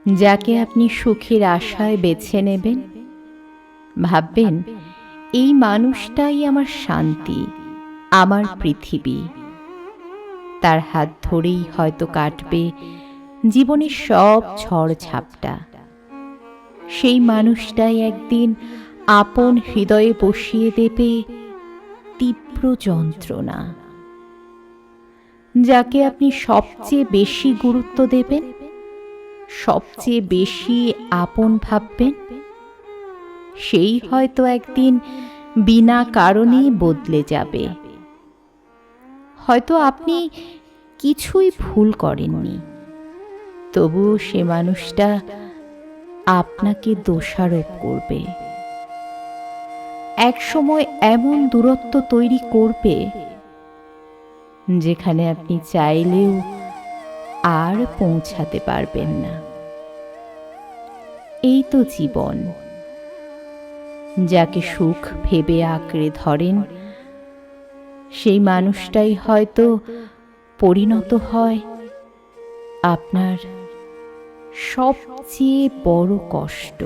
যাকে আপনি সুখের আশায় বেছে নেবেন, ভাববেন এই মানুষটাই আমার শান্তি, আমার পৃথিবী। তার হাত ধরেই হয়তো কাটবে জীবনের সব ঝড় ঝাপটা। সেই মানুষটাই একদিন আপন হৃদয়ে বসিয়ে দেবে তীব্র যন্ত্রণা। যাকে আপনি সবচেয়ে বেশি গুরুত্ব দেবেন, সবচেয়ে বেশি আপন ভাববেন, সেই হয়তো একদিন বিনা কারণেই বদলে যাবে। হয়তো আপনি কিছুই ভুল করেননি, তবুও সে মানুষটা আপনাকে দোষারোপ করবে। এক সময় এমন দূরত্ব তৈরি করবে যেখানে আপনি চাইলেও আর পৌঁছাতে পারবেন না। এই তো জীবন। যাকে সুখ ভেবে আঁকড়ে ধরেন, সেই মানুষটাই হয়তো পরিণত হয় আপনার সবচেয়ে বড় কষ্ট।